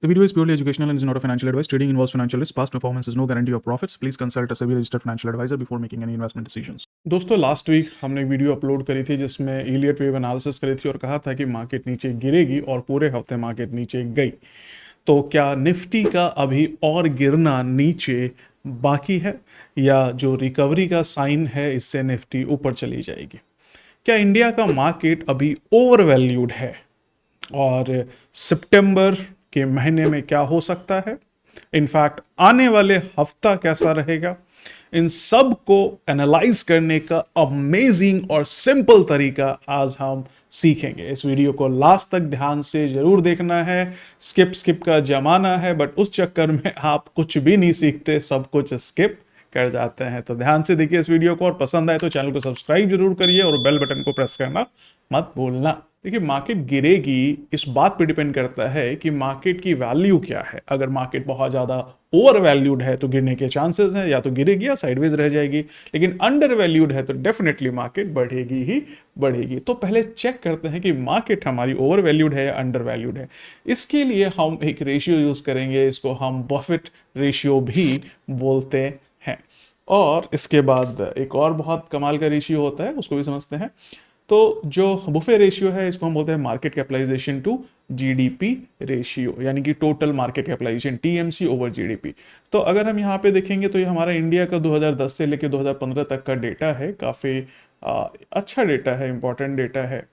The video is purely educational and is not a financial advice. Trading involves financial risk. Past performance is no guarantee of profits. Please consult a SEBI registered financial advisor before making any investment decisions. दोस्तों last week हमने एक video upload करी थी जिसमें Elliot wave analysis करी थी और कहा था कि मार्केट नीचे गिरेगी और पूरे हफ्ते मार्केट नीचे गई। तो क्या निफ्टी का अभी और गिरना नीचे बाकी है या जो रिकवरी का साइन है इससे निफ्टी ऊपर चली जाएगी? क्या इंडिया का मार्केट अभी ओवर वैल्यूड है और सितंबर के महीने में क्या हो सकता है, इनफैक्ट आने वाले हफ्ता कैसा रहेगा, इन सब को एनालाइज करने का अमेजिंग और सिंपल तरीका आज हम सीखेंगे। इस वीडियो को लास्ट तक ध्यान से जरूर देखना है। स्किप का जमाना है, बट उस चक्कर में आप कुछ भी नहीं सीखते, सब कुछ स्किप कर जाते हैं। तो ध्यान से देखिए इस वीडियो को, और पसंद आए तो चैनल को सब्सक्राइब जरूर करिए और बेल बटन को प्रेस करना मत भूलना। देखिए, मार्केट गिरेगी इस बात पे डिपेंड करता है कि मार्केट की वैल्यू क्या है। अगर मार्केट बहुत ज़्यादा ओवर वैल्यूड है तो गिरने के चांसेस हैं, या तो गिरेगी या साइडवेज रह जाएगी। लेकिन अंडर वैल्यूड है तो डेफिनेटली मार्केट बढ़ेगी ही बढ़ेगी। तो पहले चेक करते हैं कि मार्केट हमारी ओवर वैल्यूड है या अंडर वैल्यूड है। इसके लिए हम एक रेशियो यूज़ करेंगे, इसको हम बफेट रेशियो भी बोलते हैं। और इसके बाद एक और बहुत कमाल का रेशियो होता है, उसको भी समझते हैं। तो जो बुफे रेशियो है इसको हम बोलते हैं market capitalization to GDP ratio, यानी कि total market capitalization, TMC over GDP. तो अगर हम यहाँ पे देखेंगे तो ये हमारा इंडिया का 2010 से लेकर 2015 तक का डेटा है। काफ़ी अच्छा डेटा है, इंपॉर्टेंट डेटा है।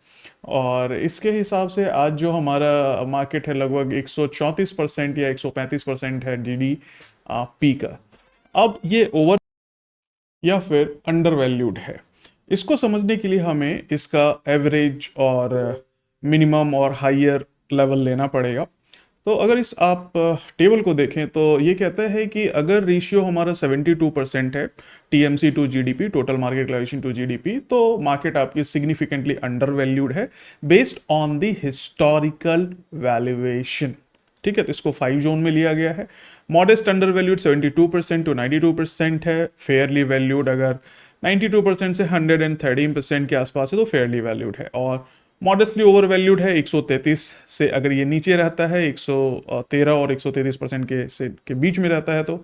और इसके हिसाब से आज जो हमारा मार्केट है लगभग 134% या 135% है जीडीपी का। अब ये ओवर या फिर अंडर वैल्यूड है, इसको समझने के लिए हमें इसका एवरेज और मिनिमम और हायर लेवल लेना पड़ेगा। तो अगर इस आप टेबल को देखें तो ये कहता है कि अगर रेशियो हमारा 72% है, TMC to GDP, total market capitalization to GDP, तो मार्केट आपकी सिग्निफिकेंटली अंडर वैल्यूड है based on the historical valuation. ठीक है, तो इसको 5 जोन में लिया गया है। मॉडेस्ट अंडर वैल्यूड 72% टू 92% है। फेयरली वैल्यूड अगर 92% से 113% के आसपास है तो फेयरली वैल्यूड है। और मॉडेस्टली ओवर वैल्यूड है 133 से, अगर ये नीचे रहता है 113 और 133% के बीच में रहता है तो।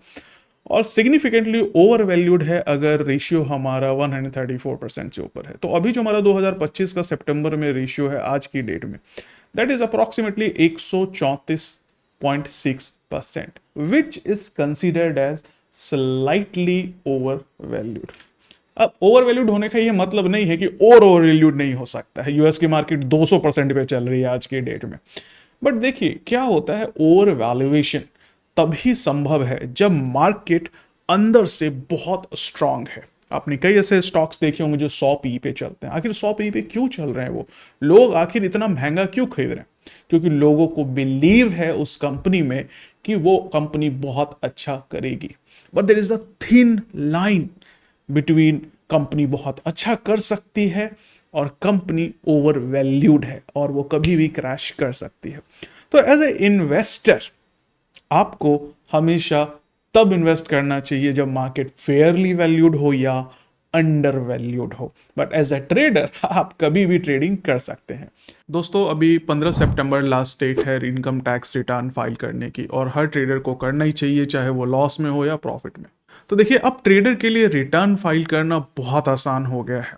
और सिग्निफिकेंटली ओवर वैल्यूड है अगर रेशियो हमारा 134% से ऊपर है। तो अभी जो हमारा 2025 का सितंबर में रेशियो है आज की डेट में, that is approximately 134.6%, which is considered as slightly over valued. अब ओवर वैल्यूड होने का ये मतलब नहीं है कि और ओवर वैल्यूड नहीं हो सकता है। यूएस की मार्केट 200% पे चल रही है आज की डेट में। बट देखिए क्या होता है, ओवर वैल्यूएशन तभी संभव है जब मार्केट अंदर से बहुत स्ट्रांग है। आपने कई ऐसे स्टॉक्स देखे होंगे जो 100 पी पे चलते हैं। आखिर 100 पी पे क्यों चल रहे हैं वो लोग, आखिर इतना महंगा क्यों खरीद रहे हैं? क्योंकि लोगों को बिलीव है उस कंपनी में कि वो कंपनी बहुत अच्छा करेगी। But there is a thin line between company बहुत अच्छा कर सकती है और कंपनी ओवर वैल्यूड है और वो कभी भी क्रैश कर सकती है। तो एज ए इन्वेस्टर आपको हमेशा तब इन्वेस्ट करना चाहिए जब मार्केट फेयरली वैल्यूड हो या अंडर वैल्यूड हो। बट एज ए ट्रेडर आप कभी भी ट्रेडिंग कर सकते हैं। दोस्तों अभी 15 सितंबर लास्ट डेट है इनकम टैक्स रिटर्न फाइल करने की, और हर ट्रेडर को करना ही चाहिए, चाहे वो लॉस में हो या प्रॉफिट में। तो देखिए, अब ट्रेडर के लिए रिटर्न फाइल करना बहुत आसान हो गया है।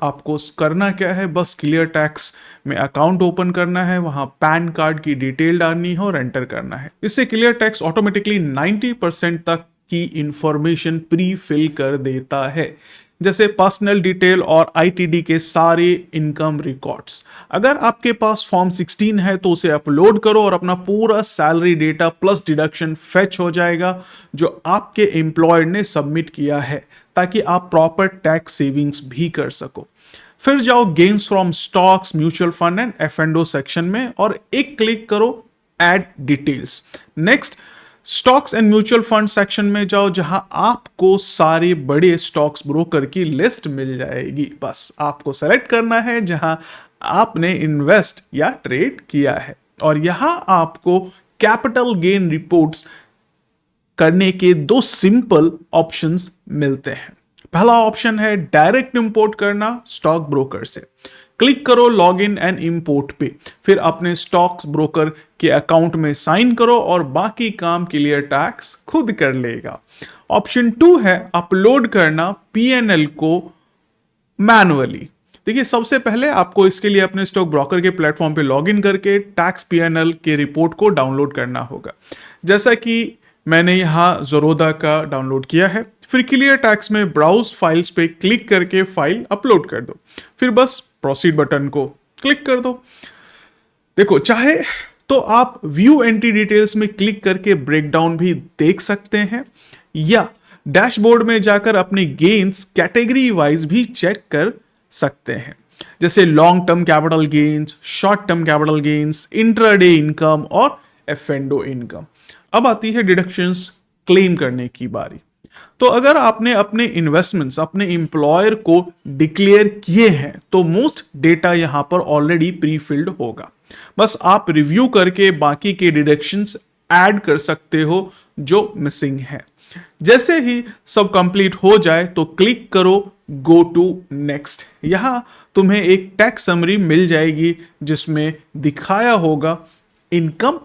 आपको करना क्या है, बस क्लियर टैक्स में अकाउंट ओपन करना है, वहां पैन कार्ड की डिटेल डालनी है और एंटर करना है। इससे क्लियर टैक्स ऑटोमेटिकली 90% तक की इंफॉर्मेशन प्री फिल कर देता है, जैसे पर्सनल डिटेल और आईटीडी के सारे इनकम रिकॉर्ड्स। अगर आपके पास फॉर्म 16 है तो उसे अपलोड करो और अपना पूरा salary data plus deduction fetch हो जाएगा जो आपके एम्प्लॉयर ने सबमिट किया है, ताकि आप प्रॉपर टैक्स सेविंग्स भी कर सको। फिर जाओ gains from stocks, mutual fund and एफ&ओ सेक्शन में और एक क्लिक करो add details. Next stocks and mutual fund section में जाओ, जहां आपको सारे बड़े स्टॉक्स ब्रोकर की लिस्ट मिल जाएगी। बस आपको सेलेक्ट करना है जहां आपने इन्वेस्ट या ट्रेड किया है, और यहां आपको कैपिटल गेन रिपोर्ट्स करने के 2 सिंपल ऑप्शंस मिलते हैं। पहला ऑप्शन है डायरेक्ट इंपोर्ट करना स्टॉक ब्रोकर से। क्लिक करो लॉग इन एंड इंपोर्ट पे, फिर अपने स्टॉक्स ब्रोकर के अकाउंट में साइन करो और बाकी काम क्लियर टैक्स खुद कर लेगा। ऑप्शन 2 है अपलोड करना पीएनएल को मैनुअली। देखिए, सबसे पहले आपको इसके लिए अपने स्टॉक ब्रोकर के प्लेटफॉर्म पे लॉगिन करके टैक्स पीएनएल के रिपोर्ट को डाउनलोड करना होगा, जैसा कि मैंने यहाँ ज़रोदा का डाउनलोड किया है। फिर क्लियर टैक्स में ब्राउज फाइल्स पे क्लिक करके फाइल अपलोड कर दो, फिर बस प्रोसीड बटन को क्लिक कर दो। देखो, चाहे तो आप व्यू एंट्री डिटेल्स में क्लिक करके ब्रेकडाउन भी देख सकते हैं, या डैशबोर्ड में जाकर अपने गेन्स कैटेगरी वाइज भी चेक कर सकते हैं, जैसे long term capital gains, short term capital gains, intraday income और एफएनडो इनकम। अब आती है डिडक्शंस क्लेम करने की बारी। तो अगर आपने अपने इन्वेस्टमेंट्स अपने एम्प्लॉयर को डिक्लेयर किए हैं तो मोस्ट डेटा यहां पर ऑलरेडी प्री फिल्ड होगा, बस आप रिव्यू करके बाकी के डिडक्शंस ऐड कर सकते हो जो मिसिंग है। जैसे ही सब कंप्लीट हो जाए तो क्लिक करो गो टू नेक्स्ट। यहां तुम्हें एक टैक्स समरी मिल जाएगी जिसमें दिखाया होगा इनकम,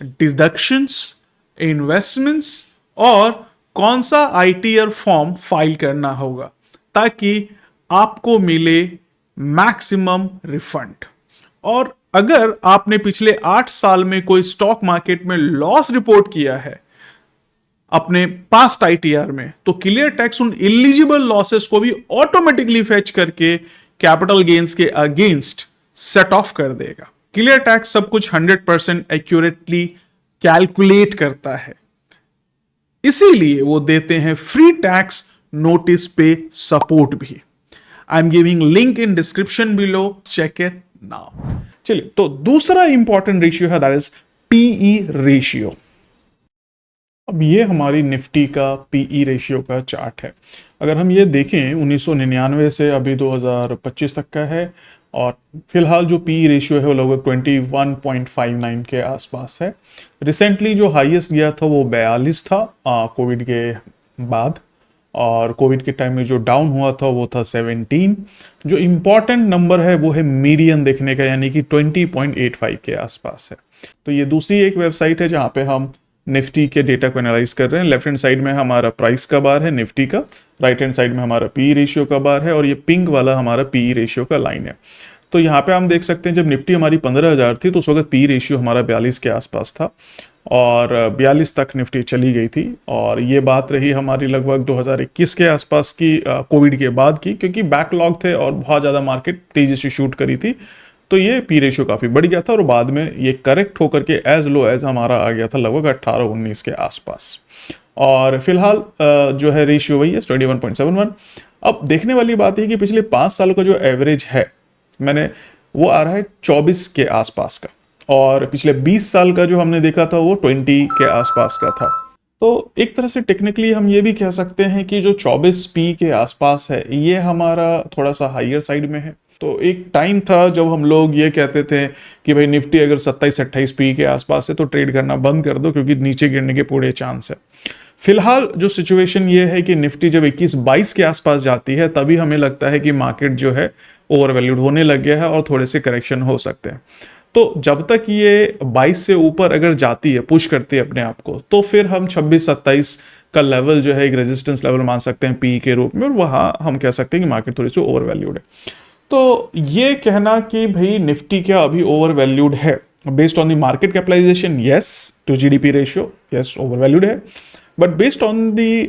डिडक्शंस, इन्वेस्टमेंट्स और कौन सा आईटीआर फॉर्म फाइल करना होगा ताकि आपको मिले मैक्सिमम रिफंड। और अगर आपने पिछले 8 साल में कोई स्टॉक मार्केट में लॉस रिपोर्ट किया है अपने पास्ट आईटीआर में, तो क्लियर टैक्स उन इलिजिबल लॉसेस को भी ऑटोमेटिकली फेच करके कैपिटल गेन्स के अगेंस्ट सेट ऑफ कर देगा। क्लियर टैक्स सब कुछ 100% एक्यूरेटली कैलकुलेट करता है, इसीलिए वो देते हैं फ्री टैक्स नोटिस पे सपोर्ट भी। I am giving link in description below, check it now. चलिए, तो दूसरा इंपॉर्टेंट रेशियो है दैट इज पीई रेशियो। अब ये हमारी निफ्टी का पीई रेशियो का चार्ट है। अगर हम ये देखें 1999 से अभी 2025 तक का है, और फिलहाल जो पीई रेशियो है वो लगभग 21.59 के आसपास है। रिसेंटली जो हाईएस्ट गया था वो 42 था कोविड के बाद, और कोविड के टाइम में जो डाउन हुआ था वो था 17। जो इम्पॉर्टेंट नंबर है वो है मीडियन देखने का, यानी कि 20.85 के आसपास है। तो ये दूसरी एक वेबसाइट है जहाँ पे हम निफ्टी के डेटा को एनालाइज कर रहे हैं। लेफ्ट हैंड साइड में हमारा प्राइस का बार है निफ्टी का, राइट हैंड साइड में हमारा पीई रेशियो का बार है, और ये पिंक वाला हमारा पीई रेशियो का लाइन है। तो यहाँ पे हम देख सकते हैं जब निफ्टी हमारी 15,000 थी तो उस वक्त पीई रेशियो हमारा 42 के आसपास था, और 42 तक निफ्टी चली गई थी। और ये बात रही हमारी लगभग 2021 के आसपास की, कोविड के बाद की, क्योंकि बैकलॉग थे और बहुत ज़्यादा मार्केट तेजी से शूट करी थी, तो ये पी रेशियो काफ़ी बढ़ गया था, और बाद में ये करेक्ट होकर के एज लो एज हमारा आ गया था लगभग 18-19 के आसपास। और फिलहाल जो है रेशियो वही है 21.71। अब देखने वाली बात है कि पिछले 5 सालों का जो एवरेज है वो आ रहा है 24 के आसपास का, और पिछले 20 साल का जो हमने देखा था वो 20 के आसपास का था। तो एक तरह से टेक्निकली हम ये भी कह सकते हैं कि जो 24 पी के आसपास है ये हमारा थोड़ा सा हाईयर साइड में है। तो एक टाइम था जब हम लोग ये कहते थे कि भाई निफ्टी अगर 27-28 पी के आसपास है तो ट्रेड करना बंद कर दो, क्योंकि नीचे गिरने के पूरे चांस है। फिलहाल जो सिचुएशन ये है कि निफ्टी जब 21-22 के आसपास जाती है तभी हमें लगता है कि मार्केट जो है ओवर वैल्यूड होने लग गया है और थोड़े से करेक्शन हो सकते हैं। तो जब तक ये 22 से ऊपर अगर जाती है, पुश करती है अपने आप को, तो फिर हम 26-27 का लेवल जो है एक रेजिस्टेंस लेवल मान सकते हैं पी के रूप में, और वहाँ हम कह सकते हैं कि मार्केट थोड़ी सी ओवर वैल्यूड है। तो ये कहना कि भाई निफ्टी क्या अभी ओवर वैल्यूड है based on the market capitalisation, yes, to GDP ratio, yes, over valued है, but based on the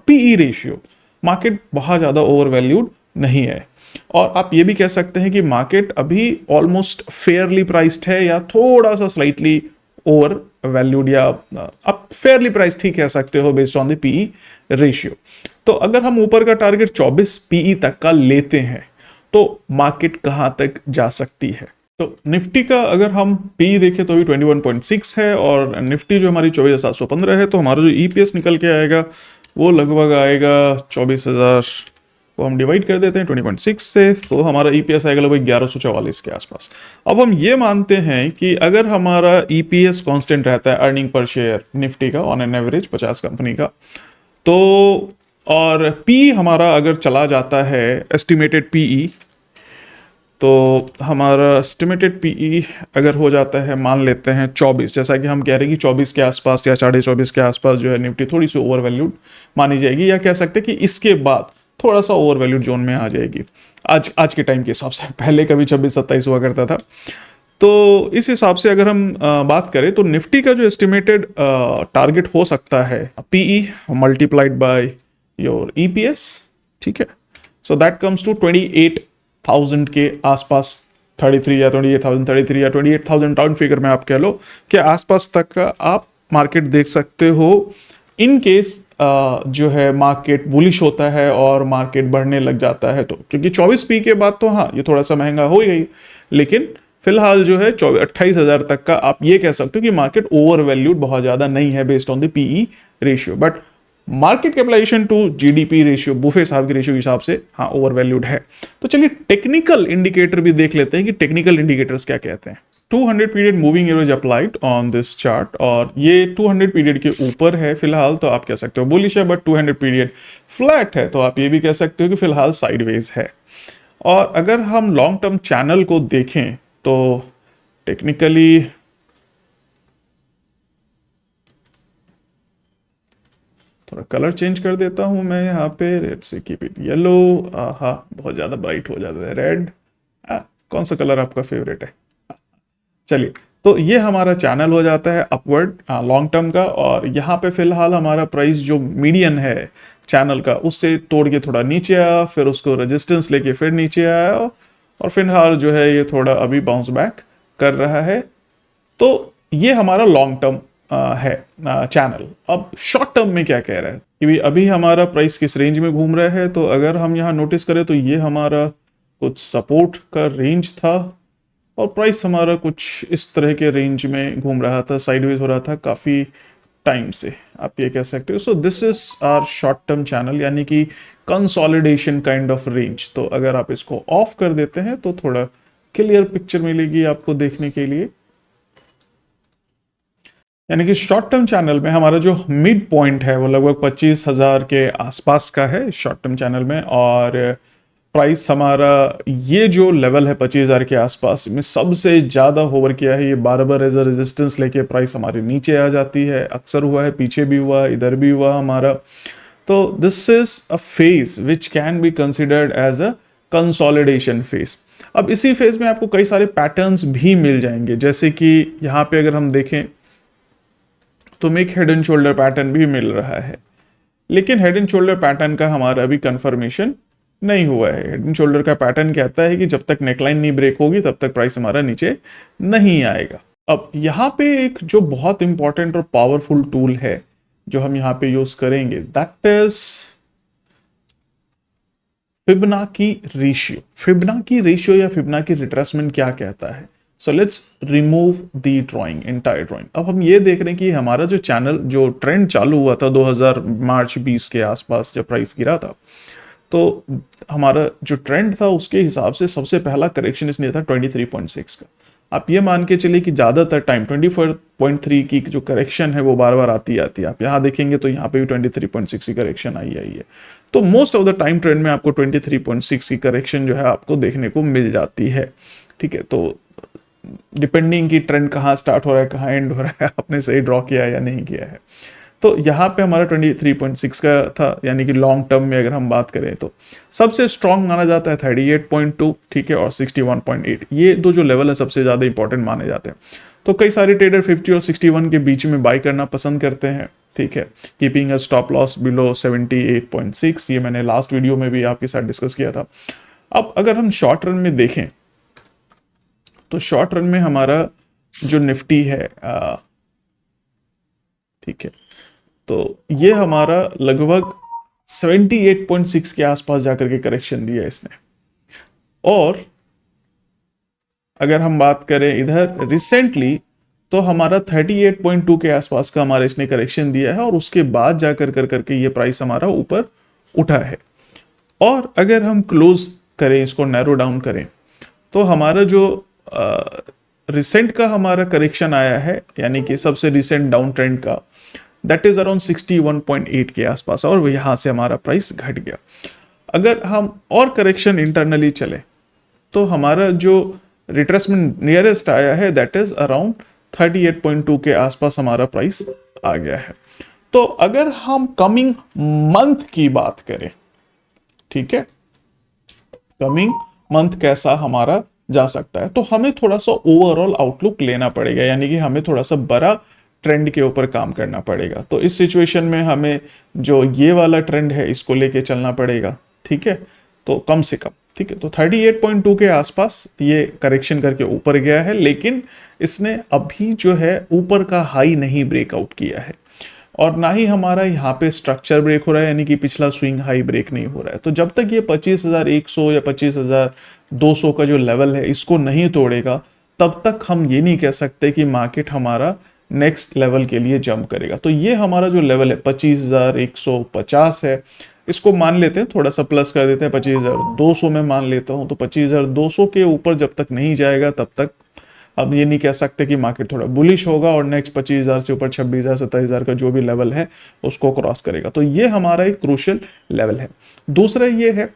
PE ratio market बहुत ज़्यादा ओवर वैल्यूड नहीं है। और आप ये भी कह सकते हैं कि मार्केट अभी ऑलमोस्ट फेयरली प्राइस्ड है, या थोड़ा सा स्लाइटली ओवर वैल्यूड, या आप फेयरली प्राइस्ड ही कह सकते हो based on the PE ratio. तो अगर हम ऊपर का टारगेट 24 पीई तक का लेते हैं तो मार्केट कहां तक जा सकती है। तो निफ्टी का अगर हम पी देखें तो अभी 21.6 है, और निफ्टी जो हमारी 24,715 है, तो हमारा जो ईपीएस निकल के आएगा वो लगभग आएगा 24,000 को हम डिवाइड कर देते हैं 20.6 से, तो हमारा ईपीएस आएगा लगभग 1144 के आसपास। अब हम ये मानते हैं कि अगर हमारा ईपीएस कांस्टेंट रहता है, अर्निंग पर शेयर निफ्टी का ऑन एन एवरेज 50 कंपनी का, तो और पी हमारा अगर चला जाता है एस्टिमेटेड पीई तो हमारा एस्टिमेटेड पीई अगर हो जाता है, मान लेते हैं 24, जैसा कि हम कह रहे हैं कि 24 के आसपास या 24.5 के आसपास जो है निफ्टी थोड़ी सी ओवर वैल्यूड मानी जाएगी, या कह सकते हैं कि इसके बाद थोड़ा सा ओवर वैल्यूड जोन में आ जाएगी आज के टाइम के हिसाब से। पहले कभी 26-27 हुआ करता था। तो इस हिसाब से अगर हम बात करें तो निफ्टी का जो एस्टिमेटेड टारगेट हो सकता है PE multiplied by your EPS, ठीक है, सो दैट कम्स टू 28,000 के आसपास, 33 या 28,000, 33 या 28,000 टाउन फिगर में आप कह लो कि आसपास तक का आप मार्केट देख सकते हो। इन केस जो है मार्केट बुलिश होता है और मार्केट बढ़ने लग जाता है, तो क्योंकि 24 पी के बाद तो हाँ ये थोड़ा सा महंगा हो ही गई, लेकिन फिलहाल जो है 28,000 तक का आप ये कह सकते हो कि मार्केट ओवर वैल्यूड बहुत ज्यादा नहीं है based on the PE ratio, but market capitalization to GDP ratio, Buffett साहब के रेशियो के हिसाब से हाँ ओवर वैल्यूड है। तो चलिए टेक्निकल इंडिकेटर भी देख लेते हैं कि टेक्निकल इंडिकेटर्स क्या कहते हैं। 200 period moving average applied on this chart, और ये 200 पीरियड के ऊपर है फिलहाल, तो आप कह सकते हो बुलिश है, बट 200 पीरियड फ्लैट है तो आप ये भी कह सकते हो कि फिलहाल साइडवेज है। और अगर हम लॉन्ग टर्म चैनल को देखें तो टेक्निकली थोड़ा कलर चेंज कर देता हूं मैं यहाँ पे, let's say keep it yellow, हाँ बहुत ज़्यादा ब्राइट हो जाता है, रेड, कौन सा कलर आपका फेवरेट है? चलिए, तो ये हमारा चैनल हो जाता है अपवर्ड लॉन्ग टर्म का, और यहाँ पे फिलहाल हमारा प्राइस जो मीडियन है चैनल का उससे तोड़ के थोड़ा नीचे आया, फिर उसको रेजिस्टेंस लेके फिर नीचे आया, और फिलहाल जो है ये थोड़ा अभी बाउंस बैक कर रहा है। तो ये हमारा लॉन्ग टर्म है चैनल। अब शॉर्ट टर्म में क्या कह रहा है कि अभी हमारा प्राइस किस रेंज में घूम रहा है, तो अगर हम यहाँ नोटिस करें तो ये हमारा कुछ सपोर्ट का रेंज था, और प्राइस हमारा कुछ इस तरह के रेंज में घूम रहा था, साइडवेज हो रहा था काफ़ी टाइम से, आप ये कह सकते हो। So this is our short term channel, यानी कि कंसोलिडेशन काइंड ऑफ रेंज। तो अगर आप इसको ऑफ कर देते हैं तो थोड़ा क्लियर पिक्चर मिलेगी आपको देखने के लिए, यानी कि शॉर्ट टर्म चैनल में हमारा जो मिड पॉइंट है वो लगभग 25,000 के आसपास का है शॉर्ट टर्म चैनल में, और प्राइस हमारा ये जो लेवल है 25,000 के आसपास में सबसे ज़्यादा होवर किया है, ये बार बार एज अ रेजिस्टेंस लेके प्राइस हमारे नीचे आ जाती है, अक्सर हुआ है, पीछे भी हुआ, इधर भी हुआ हमारा। तो this is a phase which can be considered as a consolidation phase. अब इसी फेज में आपको कई सारे पैटर्न्स भी मिल जाएंगे, जैसे कि यहाँ पे अगर हम देखें तो एक हेड एंड शोल्डर पैटर्न भी मिल रहा है, लेकिन हेड एंड शोल्डर पैटर्न का हमारा अभी कंफर्मेशन नहीं हुआ है। हेड एंड शोल्डर का पैटर्न कहता है कि जब तक नेकलाइन नहीं ब्रेक होगी तब तक प्राइस हमारा नीचे नहीं आएगा। अब यहाँ पे एक जो बहुत इंपॉर्टेंट और पावरफुल टूल है जो हम यहाँ पे यूज करेंगे, that is Fibonacci ratio. Fibonacci ratio या फिबोनाची रिट्रेसमेंट क्या कहता है? So let's remove the drawing, entire drawing. अब हम ये देख रहे हैं कि हमारा जो चैनल, जो ट्रेंड चालू हुआ था 2000 मार्च 20 के आसपास जब प्राइस गिरा था, तो हमारा जो ट्रेंड था उसके हिसाब से सबसे पहला करेक्शन इसने था 23.6 का। आप ये मान के चलिए कि ज़्यादातर टाइम 24.3 की जो करेक्शन है वो बार बार आती है। आप यहाँ देखेंगे तो यहाँ पे भी 23.6 की करेक्शन आई है। तो most of the time trend में आपको 23.6 की करेक्शन जो है आपको देखने को मिल जाती है, ठीक है। तो डिपेंडिंग की ट्रेंड कहाँ स्टार्ट हो रहा है, कहाँ एंड हो रहा है, आपने सही ड्रॉ किया है या नहीं किया है। तो यहाँ पे हमारा 23.6 का था, यानी कि लॉन्ग टर्म में अगर हम बात करें तो सबसे स्ट्रॉन्ग माना जाता है 38.2, ठीक है, और 61.8, ये दो जो लेवल है सबसे ज़्यादा इंपॉर्टेंट माने जाते हैं। तो कई सारे ट्रेडर 50 और 61 के बीच में बाई करना पसंद करते हैं, ठीक है, keeping a stop loss below 78.6। ये मैंने लास्ट वीडियो में भी आपके साथ डिस्कस किया था। अब अगर हम शॉर्ट रन में देखें तो शॉर्ट रन में हमारा जो निफ्टी है, ठीक है, तो ये हमारा लगभग 78.6 के आसपास जाकर के करेक्शन दिया इसने। और अगर हम बात करें इधर रिसेंटली तो हमारा 38.2 के आसपास का हमारा इसने करेक्शन दिया है, और उसके बाद जाकर करके ये प्राइस हमारा ऊपर उठा है। और अगर हम क्लोज करें, इसको नैरो डाउन करें, तो हमारा जो रिसेंट का हमारा करेक्शन आया है, यानी कि सबसे रिसेंट डाउन ट्रेंड का, दैट इज अराउंड 61.8 के आसपास, और यहां से हमारा प्राइस घट गया। अगर हम और करेक्शन इंटरनली चले तो हमारा जो रिट्रेसमेंट नियरेस्ट आया है दैट इज अराउंड 38.2 के आसपास हमारा प्राइस आ गया है। तो अगर हम कमिंग मंथ की बात करें, ठीक है, कमिंग मंथ कैसा हमारा जा सकता है, तो हमें थोड़ा सा ओवरऑल आउटलुक लेना पड़ेगा, यानी कि हमें थोड़ा सा बड़ा ट्रेंड के ऊपर काम करना पड़ेगा। तो इस सिचुएशन में हमें जो ये वाला ट्रेंड है इसको लेके चलना पड़ेगा, ठीक है। तो कम से कम, ठीक है, तो 38.2 के आसपास ये करेक्शन करके ऊपर गया है, लेकिन इसने अभी जो है ऊपर का हाई नहीं ब्रेकआउट किया है और ना ही हमारा यहाँ पे स्ट्रक्चर ब्रेक हो रहा है, यानी कि पिछला स्विंग हाई ब्रेक नहीं हो रहा है। तो जब तक ये 25,100 या 25,200 का जो लेवल है इसको नहीं तोड़ेगा, तब तक हम ये नहीं कह सकते कि मार्केट हमारा नेक्स्ट लेवल के लिए जंप करेगा। तो ये हमारा जो लेवल है 25,150 है, इसको मान लेते हैं, थोड़ा सा प्लस कर देते हैं, 25,200 में मान लेता हूँ। तो 25,200 के ऊपर जब तक नहीं जाएगा तब तक अब ये नहीं कह सकते कि मार्केट थोड़ा बुलिश होगा और नेक्स्ट 25,000 से ऊपर 26,000 27,000 का जो भी लेवल है उसको क्रॉस करेगा। तो ये हमारा एक क्रूशियल लेवल है। दूसरा ये है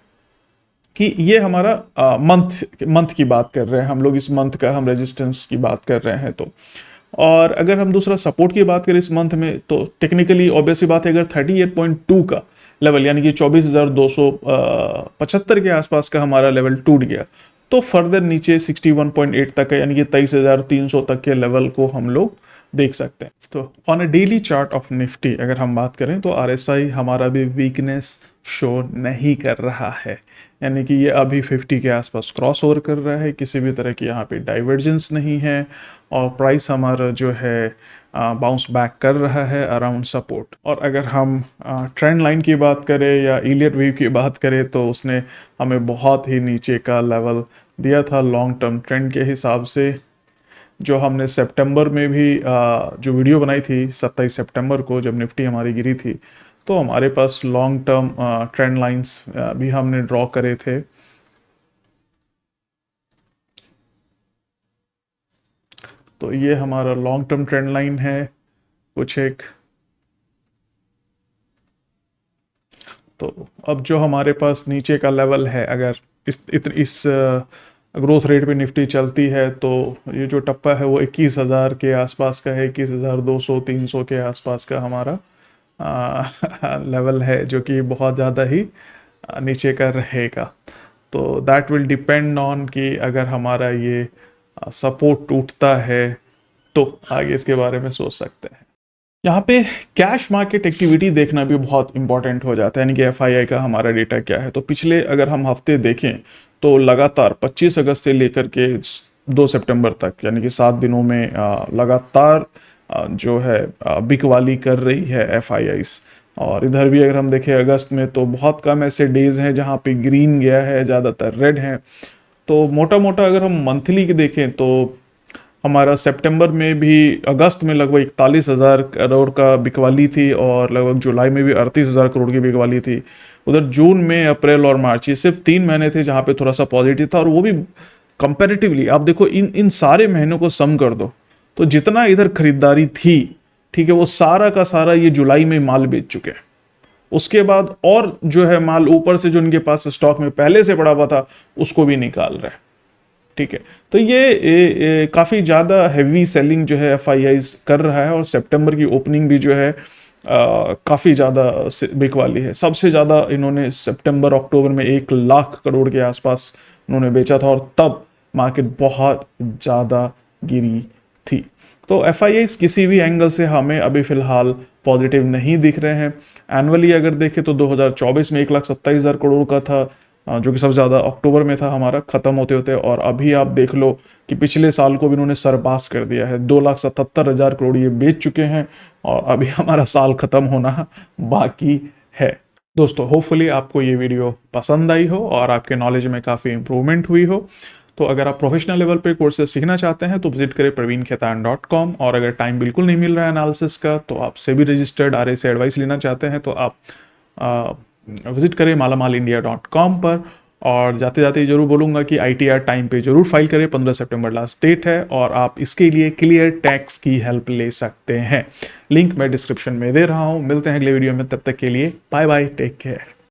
कि ये हमारा मंथ की बात कर रहे हैं हम लोग, इस मंथ का हम रेजिस्टेंस की बात कर रहे हैं। तो और अगर हम दूसरा सपोर्ट की बात करें इस मंथ में, तो टेक्निकली ऑब्वियसली बात है, अगर 38.2 का लेवल यानी कि 24,275 के आसपास का हमारा लेवल टूट गया, तो फर्दर नीचे 61.8 तक है, यानी कि 23,300 तक के लेवल को हम लोग देख सकते हैं। तो on a daily chart of Nifty अगर हम बात करें तो आरएसआई हमारा भी वीकनेस शो नहीं कर रहा है, यानी कि ये अभी 50 के आसपास क्रॉस ओवर कर रहा है, किसी भी तरह की यहाँ पे डाइवर्जेंस नहीं है और प्राइस हमारा जो है बाउंस बैक कर रहा है अराउंड सपोर्ट। और अगर हम ट्रेंड लाइन की बात करें या इलियट वेव की बात करें तो उसने हमें बहुत ही नीचे का लेवल दिया था लॉन्ग टर्म ट्रेंड के हिसाब से, जो हमने सितंबर में भी जो वीडियो बनाई थी 27 सितंबर को जब निफ्टी हमारी गिरी थी, तो हमारे पास लॉन्ग टर्म ट्रेंड लाइंस भी हमने ड्रॉ करे थे। तो ये हमारा लॉन्ग टर्म ट्रेंड लाइन है कुछ एक। तो अब जो हमारे पास नीचे का लेवल है, अगर इस ग्रोथ रेट पे निफ्टी चलती है तो ये जो टप्पा है वो 21,000 के आसपास का है, 21,200 300 के आसपास का हमारा लेवल है, जो कि बहुत ज़्यादा ही नीचे का रहेगा। तो दैट विल डिपेंड ऑन कि अगर हमारा ये सपोर्ट टूटता है तो आगे इसके बारे में सोच सकते हैं। यहाँ पे कैश मार्केट एक्टिविटी देखना भी बहुत इंपॉर्टेंट हो जाता है, यानी कि एफआईआई का हमारा डेटा क्या है। तो पिछले अगर हम हफ्ते देखें तो लगातार 25 अगस्त से लेकर के 2 सितंबर तक, यानी कि 7 दिनों में लगातार जो है बिकवाली कर रही है एफआईआईस। और इधर भी अगर हम देखें अगस्त में तो बहुत कम ऐसे डेज हैं जहाँ पे ग्रीन गया है, ज़्यादातर रेड हैं। तो मोटा मोटा अगर हम मंथली की देखें तो हमारा सितंबर में भी, अगस्त में लगभग 41,000 करोड़ का बिकवाली थी और लगभग जुलाई में भी 38,000 करोड़ की बिकवाली थी। उधर जून में, अप्रैल और मार्च, ये सिर्फ 3 महीने थे जहाँ पे थोड़ा सा पॉजिटिव था, और वो भी कंपैरेटिवली आप देखो इन सारे महीनों को सम कर दो तो जितना इधर खरीदारी थी, ठीक है, वो सारा का सारा ये जुलाई में माल बेच चुके हैं। उसके बाद और जो है माल ऊपर से जो इनके पास स्टॉक में पहले से पड़ा हुआ था उसको भी निकाल रहे हैं, ठीक है। तो ये काफ़ी ज़्यादा हैवी सेलिंग जो है एफआईआईज कर रहा है, और सितंबर की ओपनिंग भी जो है काफ़ी ज़्यादा बिक वाली है। सबसे ज़्यादा इन्होंने सितंबर अक्टूबर में 1 लाख करोड़ के आसपास उन्होंने बेचा था, और तब मार्केट बहुत ज़्यादा गिरी थी। तो एफआईआईज किसी भी एंगल से हमें अभी फ़िलहाल पॉजिटिव नहीं दिख रहे हैं। एनुअली अगर देखें तो 2024 में 1,27,000 करोड़ का था, जो कि सबसे ज़्यादा अक्टूबर में था हमारा ख़त्म होते होते, और अभी आप देख लो कि पिछले साल को भी इन्होंने सरपास कर दिया है। 2,77,000 करोड़ ये बेच चुके हैं, और अभी हमारा साल ख़त्म होना बाकी है। दोस्तों, होपफुली आपको ये वीडियो पसंद आई हो और आपके नॉलेज में काफ़ी इंप्रूवमेंट हुई हो। तो अगर आप प्रोफेशनल लेवल पे कोर्सेज सीखना चाहते हैं तो विजिट करें praveenkhaitan.com, और अगर टाइम बिल्कुल नहीं मिल रहा है एनालिसिस का तो आप सेबी रजिस्टर्ड आरए से एडवाइस लेना चाहते हैं तो आप विजिट करें malamalindia.com पर। और जाते जाते जरूर बोलूँगा कि ITR टाइम पे जरूर फाइल करें, 15 सितंबर लास्ट डेट है, और आप इसके लिए क्लियर टैक्स की हेल्प ले सकते हैं। लिंक मैं डिस्क्रिप्शन में दे रहा हूँ। मिलते हैं अगले वीडियो में, तब तक के लिए बाय बाय, टेक केयर।